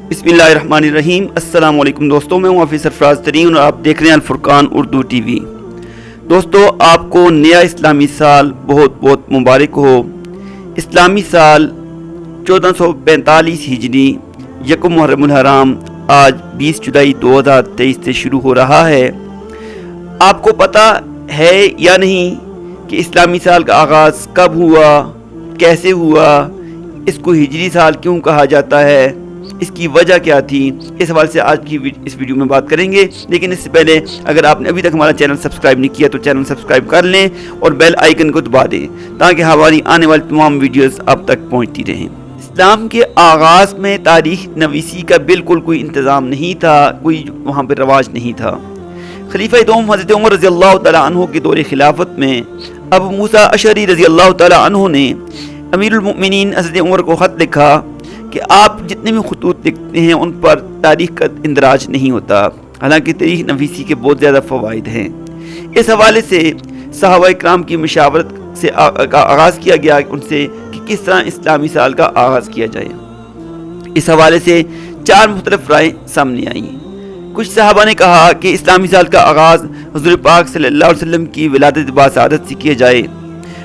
बिस्मिल्लाहिर्रहमानिर्रहीम। अस्सलाम वालेकुम दोस्तों, मैं हूं हाफिज़ सरफराज तरीन और आप देख रहे हैं अल-फुरकान उर्दू टीवी। दोस्तों, आपको नया इस्लामी साल बहुत बहुत मुबारक हो। इस्लामी साल 1445 हिजरी यकम मुहर्रमुल हराम आज 20 जुलाई 2023 से शुरू हो रहा है। आपको पता है या नहीं कि इस्लामी साल का आगाज़ कब हुआ, कैसे हुआ, इसको हिजरी साल क्यों कहा जाता है, इसकी वजह क्या थी? इस हवाले से आज की इस वीडियो में बात करेंगे। लेकिन इससे पहले अगर आपने अभी तक हमारा चैनल सब्सक्राइब नहीं किया तो चैनल सब्सक्राइब कर लें और बेल आइकन को दबा दें ताकि हमारी आने वाली तमाम वीडियोस आप तक पहुंचती रहें। इस्लाम के आगाज़ में तारीख नवीसी का बिल्कुल कोई इंतज़ाम नहीं था, कोई वहाँ पर रवाज नहीं था। खलीफा दोम हज़रत उमर रज़ी अल्लाह तआला अन्हु के दौरे खिलाफत में अबू मूसा अशअरी रज़ी अल्लाह तआला अन्हु ने अमीरुल मोमिनीन हज़रत उमर को ख़त लिखा कि आप जितने भी खतूत लिखते हैं उन पर तारीख़ का इंदराज नहीं होता, हालांकि तारीख़ नवीसी के बहुत ज़्यादा फ़वाइद हैं। इस हवाले से सहाबा इकराम की मशावरत से का आगाज़ किया गया उनसे कि किस तरह इस्लामी साल का आगाज़ किया जाए। इस हवाले से चार मुख्तलिफ राय सामने आई। कुछ सहाबा ने कहा कि इस्लामी साल का आगाज़ हुज़ूर पाक सल्लल्लाहु अलैहि वसल्लम की विलादत बासआदत से किया जाए।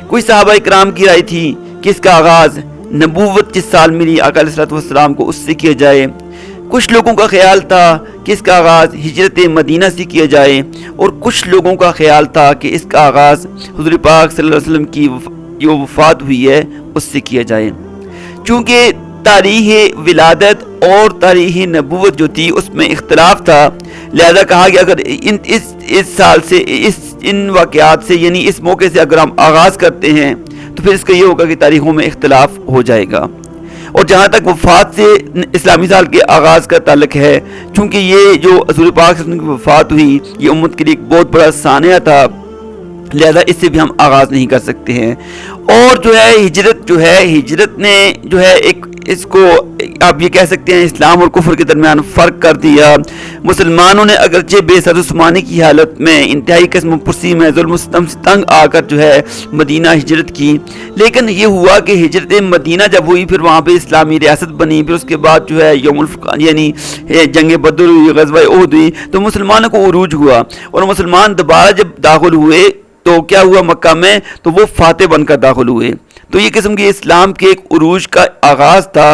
कुछ सहाबा इकराम की राय थी कि इसका आगाज़ नबूवत जिस साल मिली आका अलैहिस्सलाम को उससे किया जाए। कुछ लोगों का ख्याल था कि इसका आगाज़ हिजरत मदीना से किया जाए और कुछ लोगों का ख्याल था कि इसका आगाज़ हुज़ूर पाक सल्लल्लाहु अलैहि वसल्लम की जो वफ़ात हुई है उससे किया जाए। चूँकि तारीख़ विलादत और तारीख़ नबूवत जो थी उसमें इख्तलाफ था, लिहाजा कहा कि अगर इस साल से इन वाक़यात से यानी इस मौके से अगर हम आगाज़ करते हैं तो फिर इसका ये होगा कि तारीख़ों में इख्तलाफ हो जाएगा। और जहाँ तक वफ़ात से इस्लामी साल के आगाज़ का ताल्लुक़ है, चूँकि ये जो हुज़ूर पाक की वफ़ात हुई ये उम्मत के लिए एक बहुत बड़ा सानिया था, लिहाजा इससे भी हम आगाज़ नहीं कर सकते हैं। और जो है हिजरत ने जो है एक इसको आप ये कह सकते हैं इस्लाम और कुफ्र के दरमियान फ़र्क कर दिया। मुसलमानों ने अगरचे बेसरउस्मानी की हालत में इंतहाई किस्म पुरसी में ज़ुल्म सितम से तंग आकर जो है मदीना हिजरत की, लेकिन ये हुआ कि हिजरत मदीना जब हुई फिर वहाँ पे इस्लामी रियासत बनी, फिर उसके बाद जो है यौमुल फुरक़ान यानी जंग बदर हुई, ग़ज़वा उहद हुई, तो मुसलमानों को उरूज हुआ और मुसलमान दोबारा जब दाखिल हुए तो क्या हुआ मक्का में, तो वो फातेह बनकर दाखिल हुए। तो ये किस्म के इस्लाम के एक उरूज का आगाज़ था।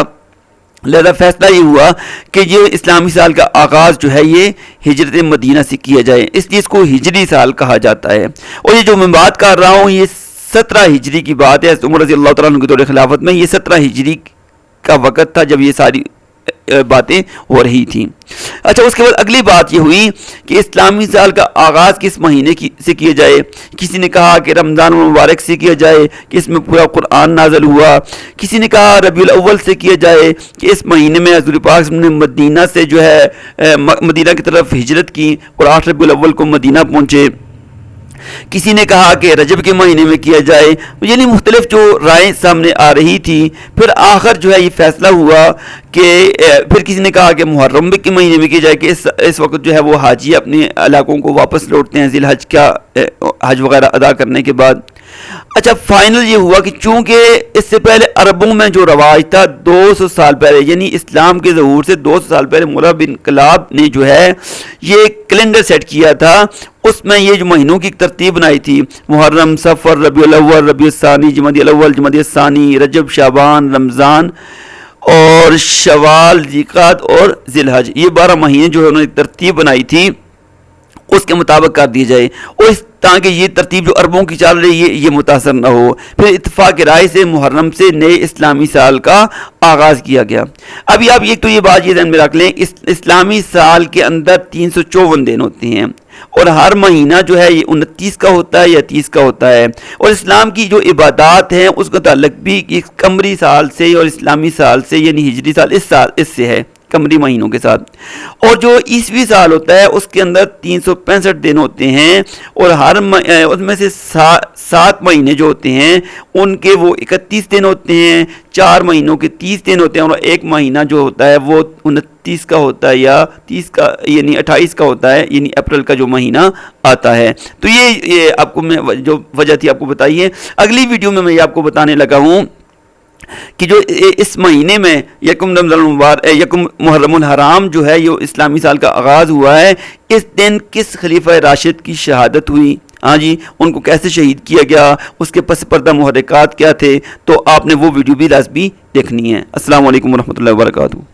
लिहाजा फैसला ये हुआ कि ये इस्लामी साल का आगाज़ जो है ये हिजरत मदीना से किया जाए, इसलिए इसको हिजरी साल कहा जाता है। और ये जो मैं बात कर रहा हूँ ये 17 हिजरी की बात है। उमर रज़ी अल्लाह तआला अन्हु के दौरे खिलाफत में ये 17 हिजरी का वक़्त था जब ये सारी बातें हो रही थी। अच्छा, उसके बाद अगली बात ये हुई कि इस्लामी साल का आगाज़ किस महीने से किया जाए। किसी ने कहा कि रमज़ान मुबारक से किया जाए कि इसमें पूरा कुरान नाज़िल हुआ। किसी ने कहा रबीउल अव्वल से किया जाए कि इस महीने में हुज़ूर पाक ने मदीना से जो है मदीना की तरफ हिजरत की और 8 रबीउल अव्वल को मदीना पहुँचे। किसी ने कहा कि रजब के महीने में किया जाए, यानी मुख्तलिफ जो राय सामने आ रही थी। फिर आखिर जो है ये फैसला हुआ कि फिर किसी ने कहा कि मुहर्रम के महीने में किया जाए कि इस वक्त जो है वो हाजी अपने इलाकों को वापस लौटते हैं ज़िल हज का हज वगैरह अदा करने के बाद। अच्छा, फाइनल ये हुआ कि चूँकि इससे पहले अरबों में जो रवाज था 200 साल पहले यानी इस्लाम के ज़हूर से 200 साल पहले मुग़ल बिन इनकलाब ने जो है ये कैलेंडर सेट किया था। उसमें ये जो महीनों की तरतीब बनाई थी, मुहर्रम, सफ़र, रबीउल अव्वल, रबीउल सानी, जमादिल अव्वल, जमादिल सानी, रजब, शाबान, रमज़ान और शवाल, ज़िलक़ाद और ज़िलहज, ये 12 महीने जो है उन्होंने तरतीब बनाई थी उसके मुताबिक कर दिए जाए और ताकि ये तरतीब जो अरबों की चल रही है ये मुतासर न हो। फिर इत्तफाक़ राय से मुहर्रम से नए इस्लामी साल का आगाज़ किया गया। अभी आप एक तो ये बात ये ध्यान में रख लें, इस्लामी साल के अंदर 354 दिन होते हैं और हर महीना जो है ये 29 का होता है या 30 का होता है। और इस्लाम की जो इबादत हैं उसका ताल्लुक भी इस कमरी साल से और इस्लामी साल से यानी हिजरी साल इससे है, कमरी महीनों के साथ। और जो ईसवी साल होता है उसके अंदर 365 दिन होते हैं और हर उसमें से 7 महीने जो होते हैं उनके वो 31 दिन होते हैं, 4 महीनों के 30 दिन होते हैं और एक महीना जो होता है वो 29 का होता है या 30 का यानी 28 का होता है, यानी अप्रैल का जो महीना आता है। तो ये आपको मैं जो वजह थी आपको बताइए। अगली वीडियो में मैं ये आपको बताने लगा हूँ کہ جو اس مہینے میں یکم یکم محرم الحرام جو ہے یہ اسلامی سال کا آغاز ہوا ہے، اس دن کس خلیفہ راشد کی شہادت ہوئی، ہاں جی، ان کو کیسے شہید کیا گیا، اس کے پس پردہ محرکات کیا تھے، تو آپ نے وہ ویڈیو بھی لازمی دیکھنی ہے۔ السلام علیکم ورحمۃ اللہ وبرکاتہ۔